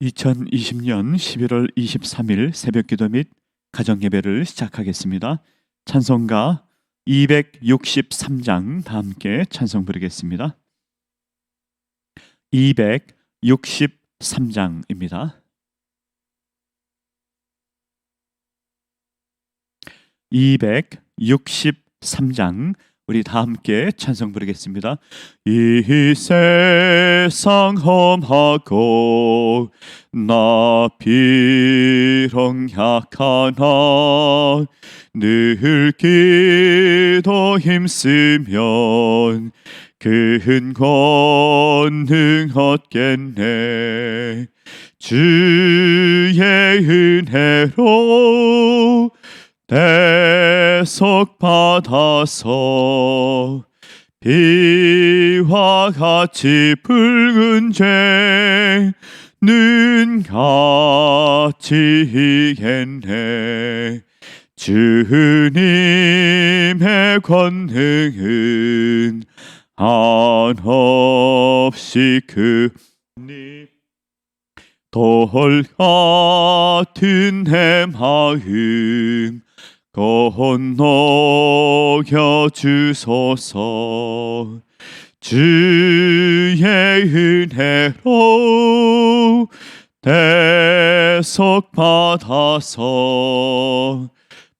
2020년 11월 23일 새벽기도 및 가정예배를 시작하겠습니다. 찬송가 263장 다 함께 찬송 부르겠습니다. 263장입니다. 263장 우리 다 함께 찬송 부르겠습니다. 이 세상 험하고 나 비록 약하나 늘 기도 힘쓰면 큰 권능 얻겠네. 주의 은혜로 대속 받아서 비와 같이 붉은 죄는 같이 이겠네. 주님의 권능은 한없이 크니 돌 같은 내 마음 건너겨 주소서. 주의 은혜로 대속 받아서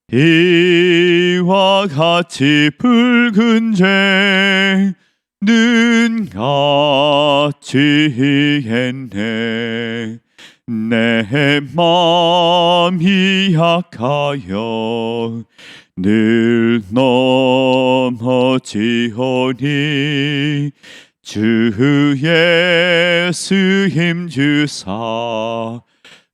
비와 같이 붉은 죄는 같이 이겠네. 내 마음이 약하여 늘 넘어지오니 주 예수 힘주사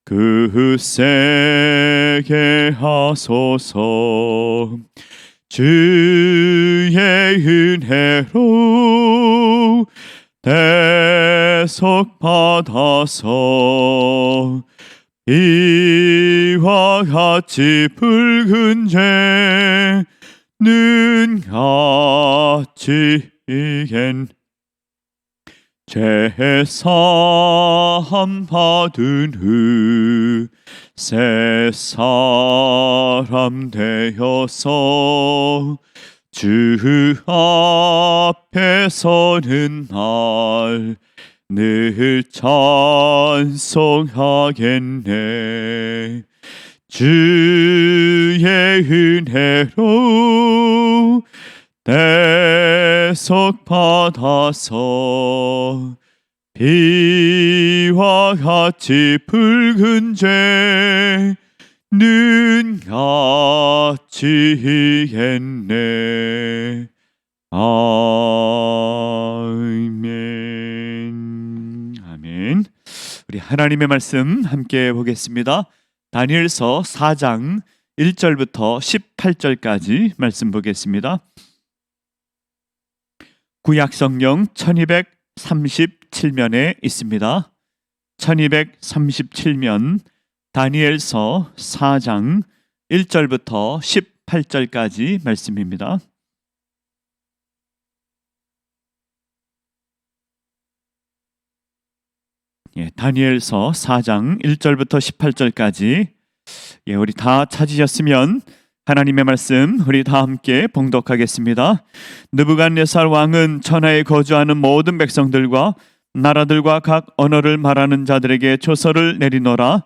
그 세게 하소서. 주의 은혜로 대속 받아서 비와 같이 붉은 죄는 같이 이겠네. 죄사함 받은 후 새 사람 되어서 주 앞에 서는 날 늘 찬송하겠네. 주의 은혜로 대속 받아서 비와 같이 붉은 죄는 같이 이겠네. 아멘. 아멘. 우리 하나님의 말씀 함께 보겠습니다. 다니엘서 4장 1절부터 18절까지 말씀 보겠습니다. 구약성경 1237면에 있습니다. 1237면 다니엘서 4장 1절부터 18절까지 말씀입니다. 다니엘서 4장 1절부터 18절까지 우리 다 찾으셨으면 하나님의 말씀 우리 다 함께 봉독하겠습니다. 느부갓네살 왕은 천하에 거주하는 모든 백성들과 나라들과 각 언어를 말하는 자들에게 조서를 내리노라.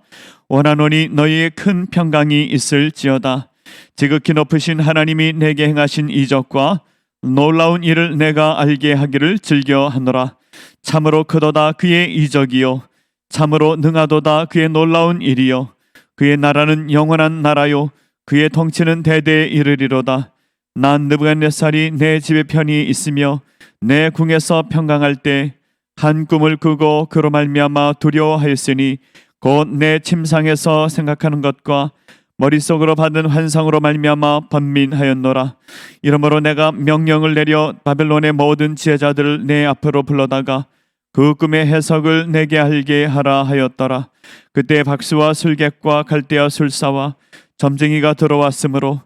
원하노니 너희의 큰 평강이 있을지어다. 지극히 높으신 하나님이 내게 행하신 이적과 놀라운 일을 내가 알게 하기를 즐겨하노라. 참으로 크도다 그의 이적이요 참으로 능하도다 그의 놀라운 일이요 그의 나라는 영원한 나라요 그의 통치는 대대에 이르리로다. 난 느부갓네살이 내 집에 편히 있으며 내 궁에서 평강할 때 한 꿈을 꾸고 그로 말미암아 두려워하였으니 곧 내 침상에서 생각하는 것과 머릿속으로 받은 환상으로 말미암아 번민하였노라. 이러므로 내가 명령을 내려 바벨론의 모든 지혜자들을 내 앞으로 불러다가 그 꿈의 해석을 내게 알게 하라 하였더라. 그때 박수와 술객과 갈대아 술사와 점쟁이가 들어왔으므로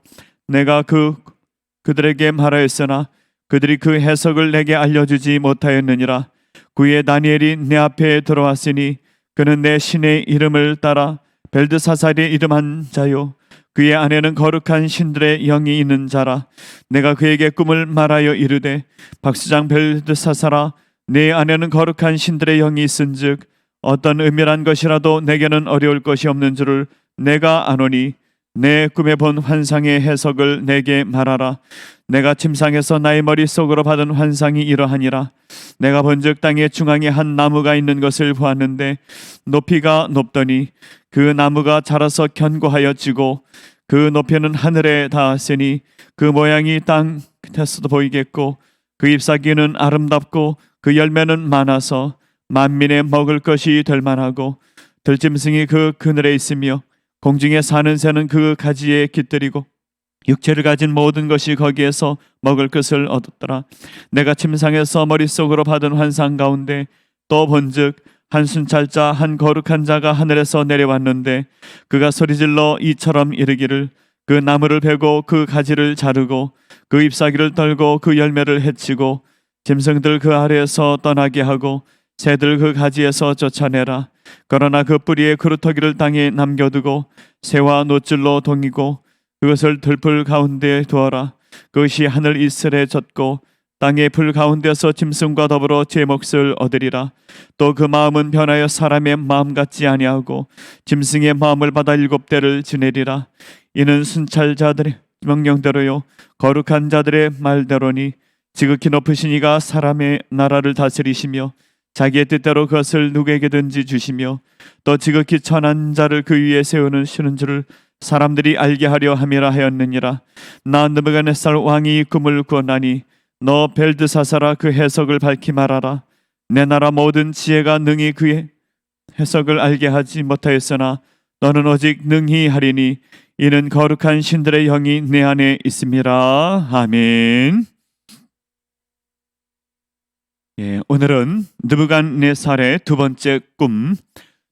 내가 그들에게 말하였으나 그들이 그 해석을 내게 알려주지 못하였느니라. 그의 다니엘이 내 앞에 들어왔으니 그는 내 신의 이름을 따라 벨드사살의 이름한 자요, 그의 안에는 거룩한 신들의 영이 있는 자라. 내가 그에게 꿈을 말하여 이르되, 박수장 벨드사살아, 네 안에는 거룩한 신들의 영이 있은즉 어떤 은밀한 것이라도 내게는 어려울 것이 없는 줄을 내가 아노니, 내 꿈에 본 환상의 해석을 내게 말하라. 내가 침상에서 나의 머릿속으로 받은 환상이 이러하니라. 내가 본즉 땅의 중앙에 한 나무가 있는 것을 보았는데 높이가 높더니 그 나무가 자라서 견고하여 지고 그 높이는 하늘에 닿았으니 그 모양이 땅 끝에서도 보이겠고 그 잎사귀는 아름답고 그 열매는 많아서 만민의 먹을 것이 될 만하고 들짐승이 그 그늘에 있으며 공중에 사는 새는 그 가지에 깃들이고 육체를 가진 모든 것이 거기에서 먹을 것을 얻었더라. 내가 침상에서 머릿속으로 받은 환상 가운데 또 본즉 한 순찰자 한 거룩한 자가 하늘에서 내려왔는데 그가 소리질러 이처럼 이르기를, 그 나무를 베고 그 가지를 자르고 그 잎사귀를 떨고 그 열매를 해치고 짐승들 그 아래에서 떠나게 하고 새들 그 가지에서 쫓아내라. 그러나 그 뿌리에 그루터기를 땅에 남겨두고 새와 노줄로 동이고 그것을 들풀 가운데 두어라. 그것이 하늘 이슬에 젖고 땅의 풀 가운데서 짐승과 더불어 제 몫을 얻으리라. 또 그 마음은 변하여 사람의 마음 같지 아니하고 짐승의 마음을 받아 7대를 지내리라. 이는 순찰자들의 명령대로요 거룩한 자들의 말대로니, 지극히 높으신 이가 사람의 나라를 다스리시며 자기의 뜻대로 그것을 누구에게든지 주시며 또 지극히 천한 자를 그 위에 세우는 쉬는 줄을 사람들이 알게 하려 함이라 하였느니라. 나 느부갓네살 왕이 꿈을 꾸었나니 너 벨드사살아 그 해석을 밝히 말하라. 내 나라 모든 지혜가 능히 그의 해석을 알게 하지 못하였으나 너는 오직 능히 하리니 이는 거룩한 신들의 영이 내 안에 있음이라. 아멘. 오늘은 느부갓네살의 두 번째 꿈,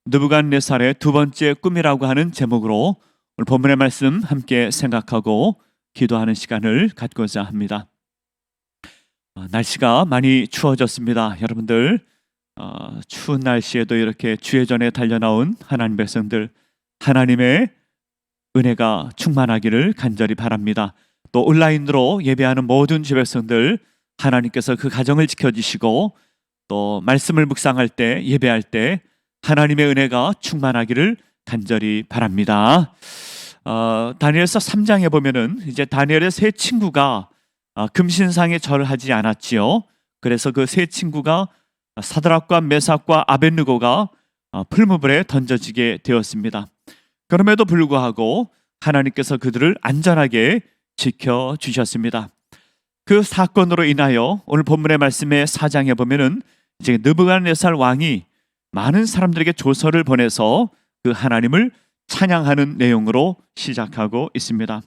느부갓네살의 두 번째 꿈이라고 하는 제목으로 오늘 본문의 말씀 함께 생각하고 기도하는 시간을 갖고자 합니다. 날씨가 많이 추워졌습니다. 여러분들 추운 날씨에도 이렇게 주의 전에 달려나온 하나님 백성들, 하나님의 은혜가 충만하기를 간절히 바랍니다. 또 온라인으로 예배하는 모든 주 백성들, 하나님께서 그 가정을 지켜주시고 또 말씀을 묵상할 때, 예배할 때 하나님의 은혜가 충만하기를 간절히 바랍니다. 다니엘서 3장에 보면은 이제 다니엘의 세 친구가 금신상에 절하지 않았지요. 그래서 그 세 친구가 사드락과 메삭과 아벳느고가 풀무불에 던져지게 되었습니다. 그럼에도 불구하고 하나님께서 그들을 안전하게 지켜주셨습니다. 그 사건으로 인하여 오늘 본문의 말씀의 4장에 보면은 이제 느부갓네살 왕이 많은 사람들에게 조서를 보내서 그 하나님을 찬양하는 내용으로 시작하고 있습니다.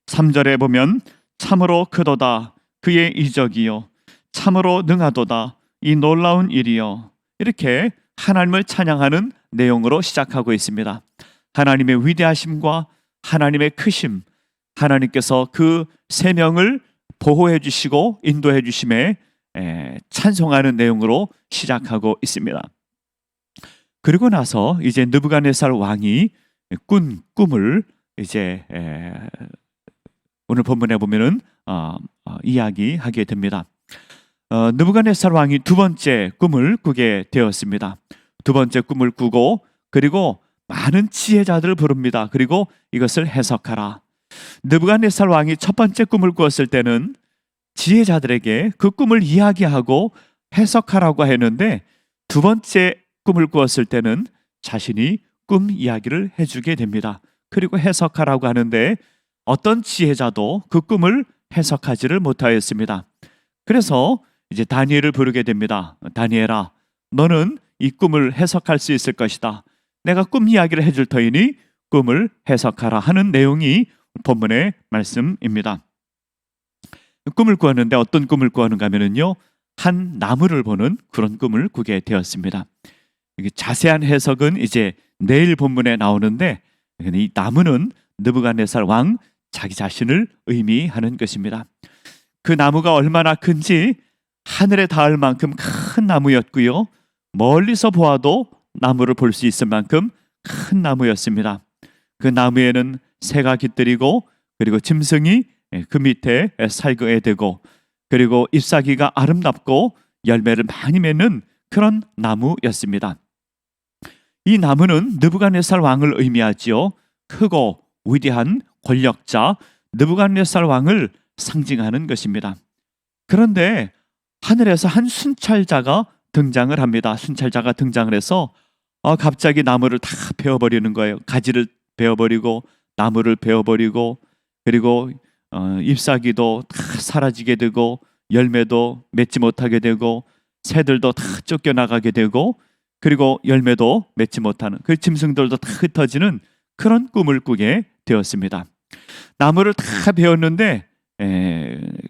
3절에 보면 참으로 크도다 그의 이적이요, 참으로 능하도다 이 놀라운 일이요, 이렇게 하나님을 찬양하는 내용으로 시작하고 있습니다. 하나님의 위대하심과 하나님의 크심, 하나님께서 그 세 명을 보호해 주시고 인도해 주심에 찬송하는 내용으로 시작하고 있습니다. 그리고 나서 이제 느부갓네살 왕이 꾼 꿈을 이제 오늘 본문에 보면은 이야기하게 됩니다. 느부갓네살 왕이 두 번째 꿈을 꾸게 되었습니다. 두 번째 꿈을 꾸고 그리고 많은 지혜자들을 부릅니다. 그리고 이것을 해석하라. 느부갓네살 왕이 첫 번째 꿈을 꾸었을 때는 지혜자들에게 그 꿈을 이야기하고 해석하라고 했는데, 두 번째 꿈을 꾸었을 때는 자신이 꿈 이야기를 해주게 됩니다. 그리고 해석하라고 하는데 어떤 지혜자도 그 꿈을 해석하지를 못하였습니다. 그래서 이제 다니엘을 부르게 됩니다. 다니엘아, 너는 이 꿈을 해석할 수 있을 것이다. 내가 꿈 이야기를 해줄 터이니 꿈을 해석하라 하는 내용이 본문의 말씀입니다. 꿈을 꾸었는데 어떤 꿈을 꾸었는가 하면요, 한 나무를 보는 그런 꿈을 꾸게 되었습니다. 자세한 해석은 이제 내일 본문에 나오는데, 이 나무는 느부갓네살 왕 자기 자신을 의미하는 것입니다. 그 나무가 얼마나 큰지 하늘에 닿을 만큼 큰 나무였고요, 멀리서 보아도 나무를 볼 수 있을 만큼 큰 나무였습니다. 그 나무에는 새가 깃들이고 그리고 짐승이 그 밑에 살게 되고 그리고 잎사귀가 아름답고 열매를 많이 맺는 그런 나무였습니다. 이 나무는 느부갓네살 왕을 의미하지요. 크고 위대한 권력자 느부갓네살 왕을 상징하는 것입니다. 그런데 하늘에서 한 순찰자가 등장을 합니다. 순찰자가 등장을 해서 갑자기 나무를 다 베어버리는 거예요. 가지를 베어버리고 나무를 베어버리고 그리고 잎사귀도 다 사라지게 되고 열매도 맺지 못하게 되고 새들도 다 쫓겨나가게 되고 그리고 열매도 맺지 못하는 그 짐승들도 다 흩어지는 그런 꿈을 꾸게 되었습니다. 나무를 다 베었는데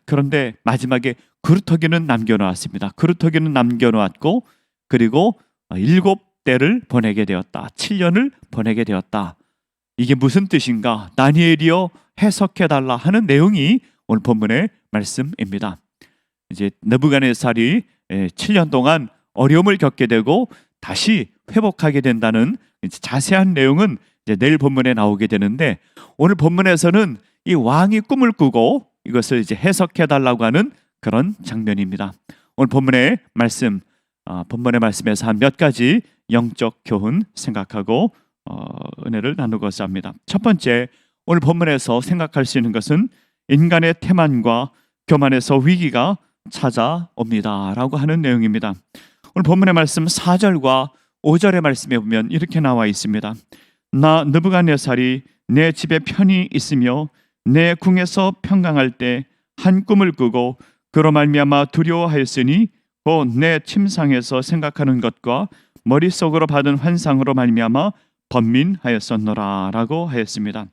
그런데 마지막에 그루터기는 남겨놓았습니다. 그루터기는 남겨놓았고 그리고 7대를 보내게 되었다. 7년을 보내게 되었다. 이게 무슨 뜻인가? 다니엘이여 해석해달라 하는 내용이 오늘 본문의 말씀입니다. 이제 느부갓네살이 7년 동안 어려움을 겪게 되고 다시 회복하게 된다는 자세한 내용은 이제 내일 본문에 나오게 되는데 오늘 본문에서는 이 왕이 꿈을 꾸고 이것을 이제 해석해달라고 하는 그런 장면입니다. 오늘 본문의 말씀, 본문의 말씀에서 한 몇 가지 영적 교훈 생각하고 은혜를 나누고자 합니다. 첫 번째, 오늘 본문에서 생각할 수 있는 것은 인간의 태만과 교만에서 위기가 찾아옵니다 라고 하는 내용입니다. 오늘 본문의 말씀 4절과 5절의 말씀에 보면 이렇게 나와 있습니다. 나 느부갓네살이 내 집에 편히 있으며 내 궁에서 평강할 때 한 꿈을 꾸고 그로 말미암아 두려워하였으니 곧 내 침상에서 생각하는 것과 머릿속으로 받은 환상으로 말미암아 번민하였었노라 라고 하였습니다.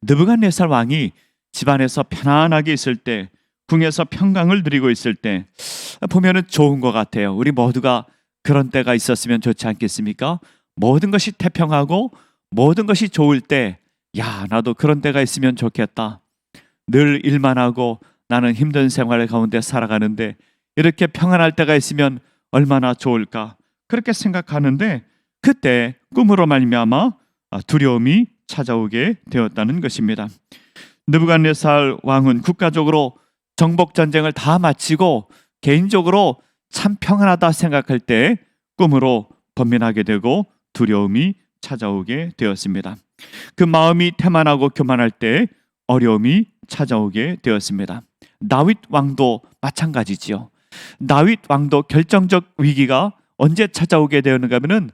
느부갓네살 왕이 집안에서 편안하게 있을 때 궁에서 평강을 누리고 있을 때 보면은 좋은 것 같아요. 우리 모두가 그런 때가 있었으면 좋지 않겠습니까? 모든 것이 태평하고 모든 것이 좋을 때 나도 그런 때가 있으면 좋겠다. 늘 일만 하고 나는 힘든 생활 가운데 살아가는데 이렇게 평안할 때가 있으면 얼마나 좋을까 그렇게 생각하는데 그때 꿈으로 말미암아 두려움이 찾아오게 되었다는 것입니다. 느부갓네살 왕은 국가적으로 정복 전쟁을 다 마치고 개인적으로 참 평안하다 생각할 때 꿈으로 번민하게 되고 두려움이 찾아오게 되었습니다. 그 마음이 태만하고 교만할 때 어려움이 찾아오게 되었습니다. 다윗 왕도 마찬가지지요. 다윗 왕도 결정적 위기가 언제 찾아오게 되었는가 하면은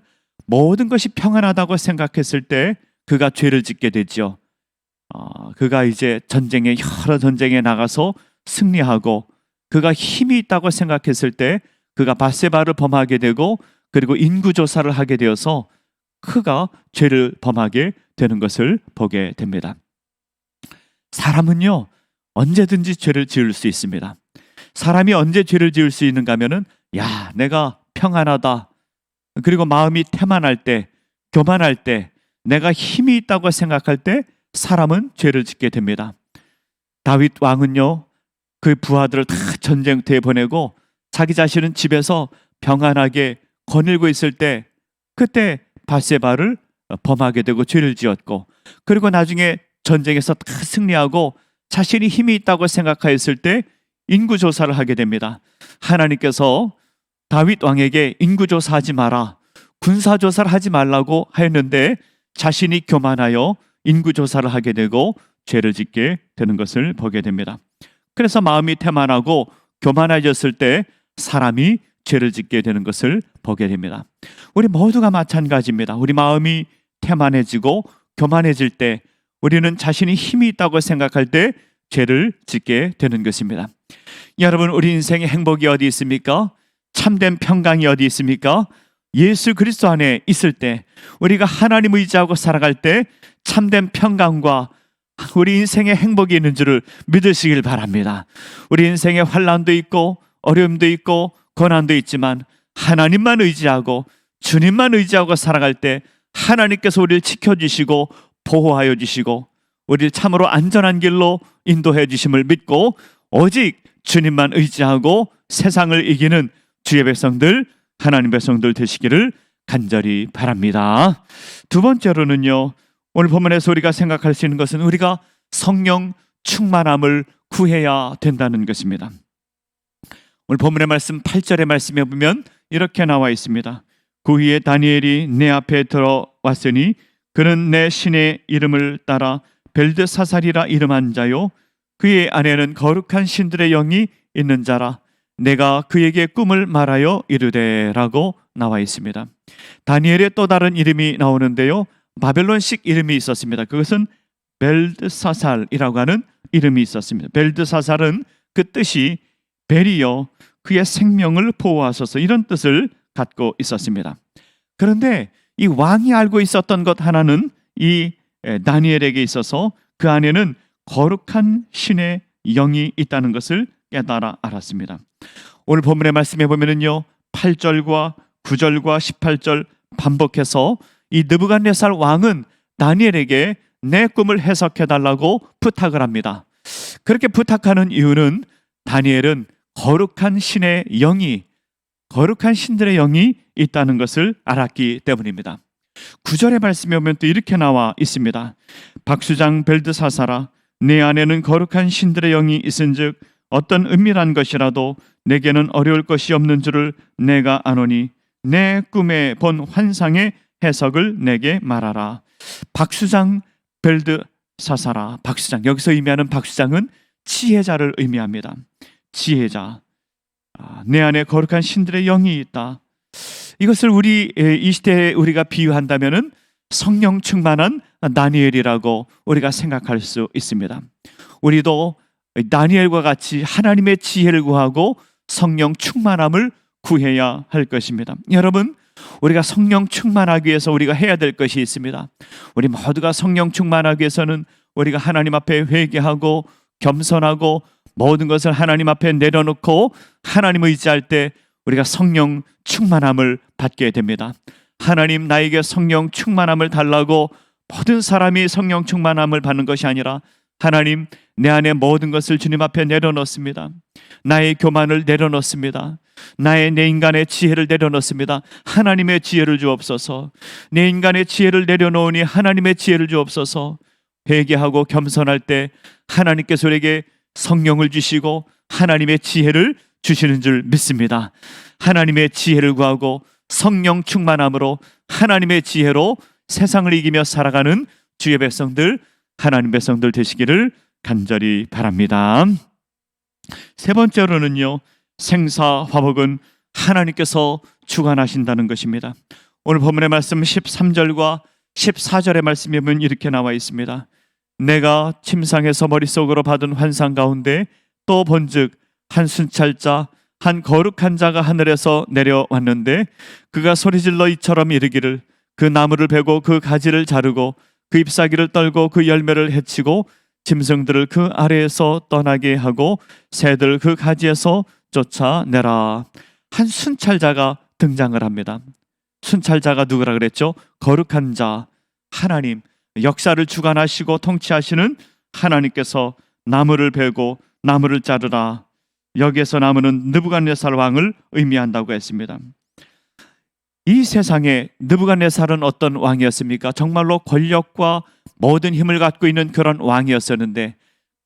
모든 것이 평안하다고 생각했을 때 그가 죄를 짓게 되죠. 그가 이제 여러 전쟁에 나가서 승리하고 그가 힘이 있다고 생각했을 때 그가 밧세바를 범하게 되고 그리고 인구조사를 하게 되어서 그가 죄를 범하게 되는 것을 보게 됩니다. 사람은요 언제든지 죄를 지을 수 있습니다. 사람이 언제 죄를 지을 수 있는가 하면은 내가 평안하다 그리고 마음이 태만할 때 교만할 때 내가 힘이 있다고 생각할 때 사람은 죄를 짓게 됩니다. 다윗 왕은요 그 부하들을 다 전쟁터에 보내고 자기 자신은 집에서 평안하게 거닐고 있을 때 그때 밧세바를 범하게 되고 죄를 지었고 그리고 나중에 전쟁에서 다 승리하고 자신이 힘이 있다고 생각하였을 때 인구조사를 하게 됩니다. 하나님께서 다윗 왕에게 인구조사하지 마라 군사조사를 하지 말라고 하였는데 자신이 교만하여 인구조사를 하게 되고 죄를 짓게 되는 것을 보게 됩니다. 그래서 마음이 태만하고 교만해졌을 때 사람이 죄를 짓게 되는 것을 보게 됩니다. 우리 모두가 마찬가지입니다. 우리 마음이 태만해지고 교만해질 때 우리는 자신이 힘이 있다고 생각할 때 죄를 짓게 되는 것입니다. 여러분, 우리 인생의 행복이 어디 있습니까? 참된 평강이 어디 있습니까? 예수 그리스도 안에 있을 때 우리가 하나님 의지하고 살아갈 때 참된 평강과 우리 인생의 행복이 있는 줄을 믿으시길 바랍니다. 우리 인생에 환난도 있고 어려움도 있고 고난도 있지만 하나님만 의지하고 주님만 의지하고 살아갈 때 하나님께서 우리를 지켜주시고 보호하여 주시고 우리를 참으로 안전한 길로 인도해 주심을 믿고 오직 주님만 의지하고 세상을 이기는 주의 백성들, 하나님 백성들 되시기를 간절히 바랍니다. 두 번째로는요, 오늘 본문에서 우리가 생각할 수 있는 것은 우리가 성령 충만함을 구해야 된다는 것입니다. 오늘 본문의 말씀 8절의 말씀에 보면 이렇게 나와 있습니다. 그 후에 다니엘이 내 앞에 들어왔으니 그는 내 신의 이름을 따라 벨드사살이라 이름한 자요 그의 안에는 거룩한 신들의 영이 있는 자라. 내가 그에게 꿈을 말하여 이르되라고 나와 있습니다. 다니엘의 또 다른 이름이 나오는데요, 바벨론식 이름이 있었습니다. 그것은 벨드사살이라고 하는 이름이 있었습니다. 벨드사살은 그 뜻이 벨이여 그의 생명을 보호하소서, 이런 뜻을 갖고 있었습니다. 그런데 이 왕이 알고 있었던 것 하나는 이 다니엘에게 있어서 그 안에는 거룩한 신의 영이 있다는 것을 깨달아 알았습니다. 오늘 본문의 말씀에 보면은요, 8절과 9절과 18절 반복해서 이 느부갓네살 왕은 다니엘에게 내 꿈을 해석해 달라고 부탁을 합니다. 그렇게 부탁하는 이유는 다니엘은 거룩한 신의 영이, 거룩한 신들의 영이 있다는 것을 알았기 때문입니다. 9절의 말씀에 보면 또 이렇게 나와 있습니다. 박수장 벨드사살아, 내 안에는 거룩한 신들의 영이 있은즉 어떤 은밀한 것이라도 내게는 어려울 것이 없는 줄을 내가 아노니 내 꿈에 본 환상의 해석을 내게 말하라. 박수장 벨드사살아, 박수장, 여기서 의미하는 박수장은 지혜자를 의미합니다. 지혜자, 내 안에 거룩한 신들의 영이 있다. 이것을 우리 이 시대에 우리가 비유한다면은 성령 충만한 다니엘이라고 우리가 생각할 수 있습니다. 우리도 다니엘과 같이 하나님의 지혜를 구하고 성령 충만함을 구해야 할 것입니다. 여러분, 우리가 성령 충만하기 위해서 우리가 해야 될 것이 있습니다. 우리 모두가 성령 충만하기 위해서는 우리가 하나님 앞에 회개하고 겸손하고 모든 것을 하나님 앞에 내려놓고 하나님 의지할 때 우리가 성령 충만함을 받게 됩니다. 하나님, 나에게 성령 충만함을 달라고 모든 사람이 성령 충만함을 받는 것이 아니라 하나님, 내 안에 모든 것을 주님 앞에 내려놓습니다. 나의 교만을 내려놓습니다. 내 인간의 지혜를 내려놓습니다. 하나님의 지혜를 주옵소서. 내 인간의 지혜를 내려놓으니 하나님의 지혜를 주옵소서. 회개하고 겸손할 때 하나님께서 우리에게 성령을 주시고 하나님의 지혜를 주시는 줄 믿습니다. 하나님의 지혜를 구하고 성령 충만함으로 하나님의 지혜로 세상을 이기며 살아가는 주의 백성들, 하나님 백성들 되시기를 간절히 바랍니다. 세 번째로는요, 생사화복은 하나님께서 주관하신다는 것입니다. 오늘 본문의 말씀 13절과 14절의 말씀에 보면 이렇게 나와 있습니다. 내가 침상에서 머릿속으로 받은 환상 가운데 또 본즉 한 순찰자, 한 거룩한 자가 하늘에서 내려왔는데 그가 소리질러 이처럼 이르기를 그 나무를 베고 그 가지를 자르고 그 잎사귀를 떨고 그 열매를 해치고 짐승들을 그 아래에서 떠나게 하고 새들 그 가지에서 쫓아내라. 한 순찰자가 등장을 합니다. 순찰자가 누구라 그랬죠? 거룩한 자, 하나님, 역사를 주관하시고 통치하시는 하나님께서 나무를 베고 나무를 자르라. 여기에서 나무는 느부갓네살 왕을 의미한다고 했습니다. 이 세상에 느부갓네살은 어떤 왕이었습니까? 정말로 권력과 모든 힘을 갖고 있는 그런 왕이었었는데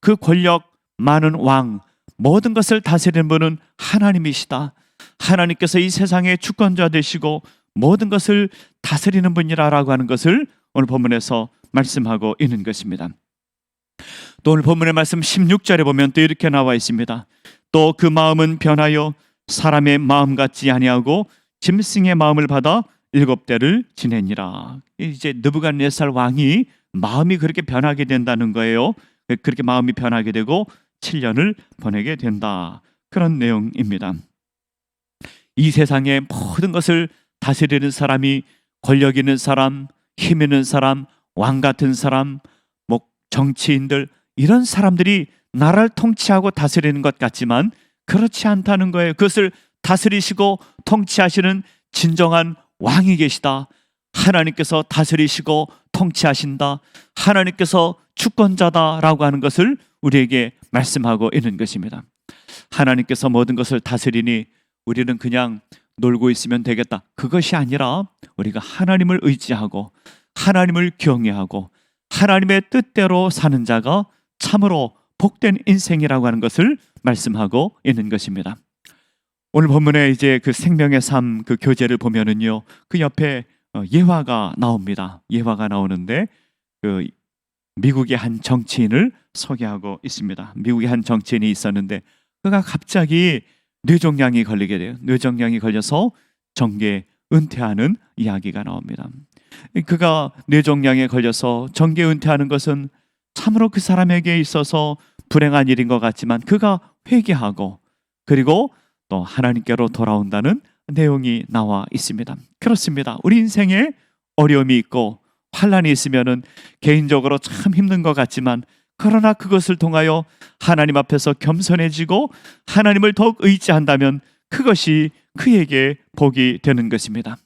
그 권력 많은 왕, 모든 것을 다스리는 분은 하나님이시다. 하나님께서 이 세상의 주권자 되시고 모든 것을 다스리는 분이라고 하는 것을 오늘 본문에서 말씀하고 있는 것입니다. 또 오늘 본문의 말씀 16절에 보면 또 이렇게 나와 있습니다. 또 그 마음은 변하여 사람의 마음 같지 아니하고 짐승의 마음을 받아 7대를 지내니라. 이제 느부갓네살 왕이 마음이 그렇게 변하게 된다는 거예요. 그렇게 마음이 변하게 되고 7년을 보내게 된다. 그런 내용입니다. 이 세상의 모든 것을 다스리는 사람이 권력 있는 사람, 힘 있는 사람, 왕 같은 사람, 정치인들, 이런 사람들이 나라를 통치하고 다스리는 것 같지만 그렇지 않다는 거예요. 그것을 다스리시고 통치하시는 진정한 왕이 계시다. 하나님께서 다스리시고 통치하신다. 하나님께서 주권자다라고 하는 것을 우리에게 말씀하고 있는 것입니다. 하나님께서 모든 것을 다스리니 우리는 그냥 놀고 있으면 되겠다. 그것이 아니라 우리가 하나님을 의지하고 하나님을 경외하고 하나님의 뜻대로 사는 자가 참으로 복된 인생이라고 하는 것을 말씀하고 있는 것입니다. 오늘 본문에 이제 그 생명의 삶 그 교재를 보면은요, 그 옆에 예화가 나옵니다. 예화가 나오는데 그 미국의 한 정치인을 소개하고 있습니다. 미국의 한 정치인이 있었는데 그가 갑자기 뇌종양이 걸리게 돼요. 뇌종양이 걸려서 정계 은퇴하는 이야기가 나옵니다. 그가 뇌종양에 걸려서 정계 은퇴하는 것은 참으로 그 사람에게 있어서 불행한 일인 것 같지만 그가 회개하고 그리고 또 하나님께로 돌아온다는 내용이 나와 있습니다. 그렇습니다. 우리 인생에 어려움이 있고 환란이 있으면은 개인적으로 참 힘든 것 같지만 그러나 그것을 통하여 하나님 앞에서 겸손해지고 하나님을 더욱 의지한다면 그것이 그에게 복이 되는 것입니다.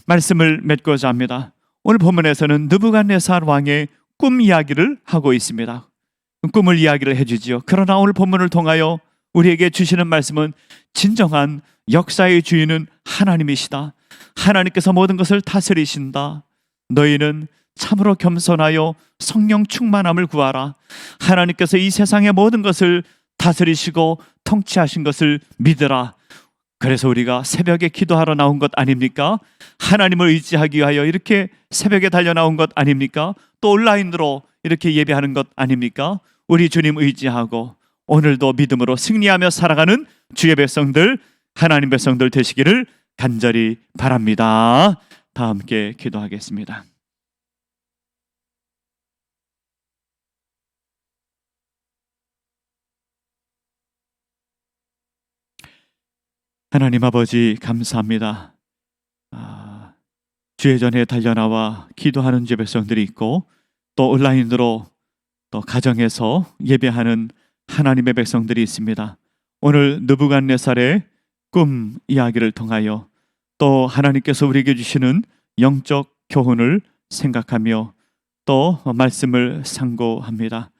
말씀을 맺고자 합니다. 오늘 본문에서는 느부갓네살 왕의 꿈 이야기를 하고 있습니다. 꿈을 이야기를 해주지요. 그러나 오늘 본문을 통하여 우리에게 주시는 말씀은 진정한 역사의 주인은 하나님이시다. 하나님께서 모든 것을 다스리신다. 너희는 참으로 겸손하여 성령 충만함을 구하라. 하나님께서 이 세상의 모든 것을 다스리시고 통치하신 것을 믿으라. 그래서 우리가 새벽에 기도하러 나온 것 아닙니까? 하나님을 의지하기 위하여 이렇게 새벽에 달려 나온 것 아닙니까? 또 온라인으로 이렇게 예배하는 것 아닙니까? 우리 주님 의지하고 오늘도 믿음으로 승리하며 살아가는 주의 백성들, 하나님 백성들 되시기를 간절히 바랍니다. 다 함께 기도하겠습니다. 하나님 아버지 감사합니다. 주의 전에 달려나와 기도하는 주의 백성들이 있고 또 온라인으로 또 가정에서 예배하는 하나님의 백성들이 있습니다. 오늘 느부갓네살의 꿈 이야기를 통하여 또 하나님께서 우리에게 주시는 영적 교훈을 생각하며 또 말씀을 상고합니다.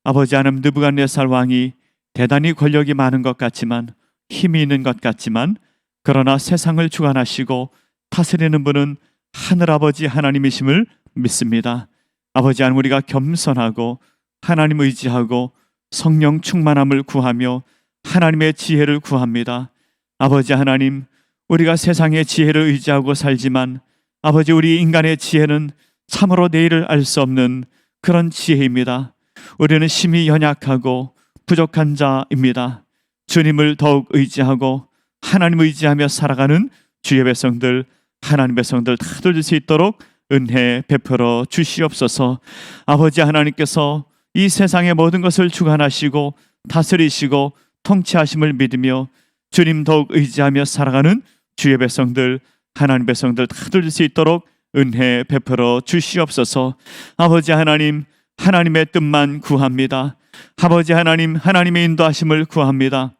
아버지 하나님, 느부갓네살 왕이 대단히 권력이 많은 것 같지만 힘이 있는 것 같지만 그러나 세상을 주관하시고 다스리는 분은 하늘아버지 하나님이심을 믿습니다. 아버지 하나님, 우리가 겸손하고 하나님 의지하고 성령 충만함을 구하며 하나님의 지혜를 구합니다. 아버지 하나님, 우리가 세상의 지혜를 의지하고 살지만 아버지, 우리 인간의 지혜는 참으로 내일을 알 수 없는 그런 지혜입니다. 우리는 심히 연약하고 부족한 자입니다. 주님을 더욱 의지하고 하나님 의지하며 살아가는 주의 백성들, 하나님 백성들 다 될 수 있도록 은혜 베풀어 주시옵소서. 아버지 하나님께서 이 세상의 모든 것을 주관하시고 다스리시고 통치하심을 믿으며 주님 더욱 의지하며 살아가는 주의 백성들, 하나님 백성들 다 될 수 있도록 은혜 베풀어 주시옵소서. 아버지 하나님, 하나님의 뜻만 구합니다. 아버지 하나님, 하나님의 인도하심을 구합니다.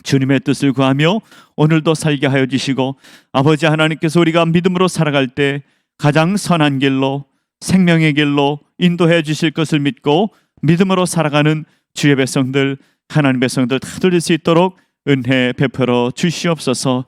주님의 뜻을 구하며 오늘도 살게 하여 주시고 아버지 하나님께서 우리가 믿음으로 살아갈 때 가장 선한 길로 생명의 길로 인도해 주실 것을 믿고 믿음으로 살아가는 주의 백성들, 하나님 백성들 다 될 수 있도록 은혜 베풀어 주시옵소서.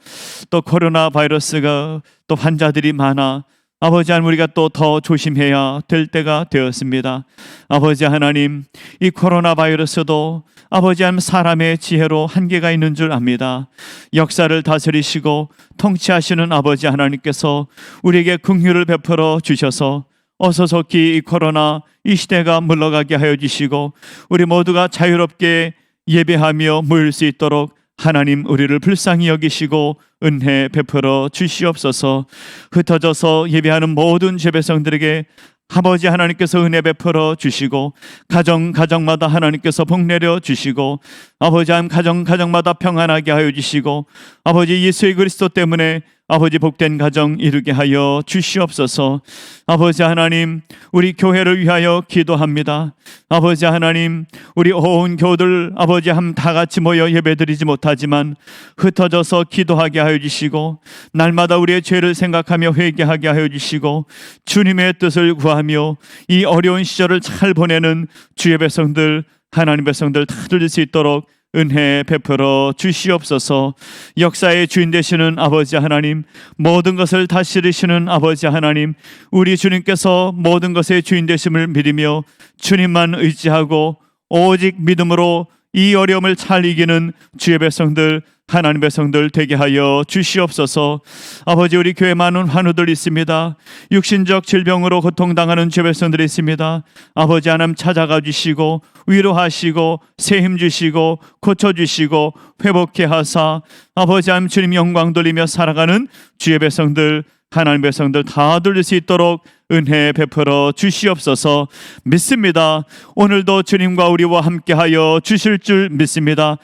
또 코로나 바이러스가 또 환자들이 많아 아버지 하나님, 우리가 또 더 조심해야 될 때가 되었습니다. 아버지 하나님, 이 코로나 바이러스도 아버지 하나님 사람의 지혜로 한계가 있는 줄 압니다. 역사를 다스리시고 통치하시는 아버지 하나님께서 우리에게 긍휼을 베풀어 주셔서 어서 속히 이 코로나 이 시대가 물러가게 하여 주시고 우리 모두가 자유롭게 예배하며 모일 수 있도록 하나님 우리를 불쌍히 여기시고 은혜 베풀어 주시옵소서. 흩어져서 예배하는 모든 제배성들에게 아버지 하나님께서 은혜 베풀어 주시고 가정마다 하나님께서 복 내려 주시고 아버지 하나님 가정마다 평안하게 하여 주시고 아버지 예수의 그리스도 때문에 아버지 복된 가정 이루게 하여 주시옵소서. 아버지 하나님, 우리 교회를 위하여 기도합니다. 아버지 하나님, 우리 온 교우들 아버지 다 같이 모여 예배드리지 못하지만 흩어져서 기도하게 하여 주시고 날마다 우리의 죄를 생각하며 회개하게 하여 주시고 주님의 뜻을 구하며 이 어려운 시절을 잘 보내는 주의 백성들, 하나님 백성들 다 될 수 있도록 은혜 베풀어 주시옵소서. 역사의 주인 되시는 아버지 하나님, 모든 것을 다스리시는 아버지 하나님, 우리 주님께서 모든 것의 주인 되심을 믿으며 주님만 의지하고 오직 믿음으로 이 어려움을 잘 이기는 주의 백성들, 하나님의 백성들 되게 하여 주시옵소서. 아버지, 우리 교회 많은 환우들 있습니다. 육신적 질병으로 고통당하는 주의 백성들이 있습니다. 아버지 하나님 찾아가 주시고 위로하시고 새힘 주시고 고쳐주시고 회복해 하사 아버지 하나님 주님 영광 돌리며 살아가는 주의 백성들, 하나님의 백성들 다 돌릴 수 있도록 은혜 베풀어 주시옵소서. 믿습니다. 오늘도 주님과 우리와 함께하여 주실 줄 믿습니다.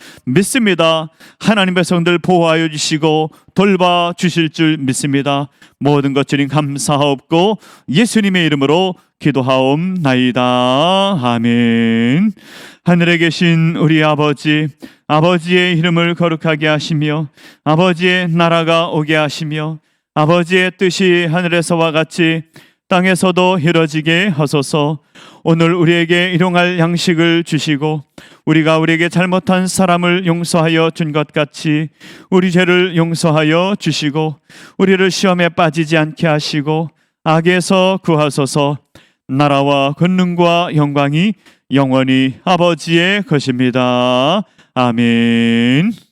하나님의 백성들 보호하여 주시고 돌봐 주실 줄 믿습니다. 모든 것 주님 감사하옵고 예수님의 이름으로 기도하옵나이다. 아멘. 하늘에 계신 우리 아버지, 아버지의 이름을 거룩하게 하시며 아버지의 나라가 오게 하시며 아버지의 뜻이 하늘에서와 같이 땅에서도 이루어지게 하소서. 오늘 우리에게 일용할 양식을 주시고 우리가 우리에게 잘못한 사람을 용서하여 준 것 같이 우리 죄를 용서하여 주시고 우리를 시험에 빠지지 않게 하시고 악에서 구하소서. 나라와 권능과 영광이 영원히 아버지의 것입니다. 아멘.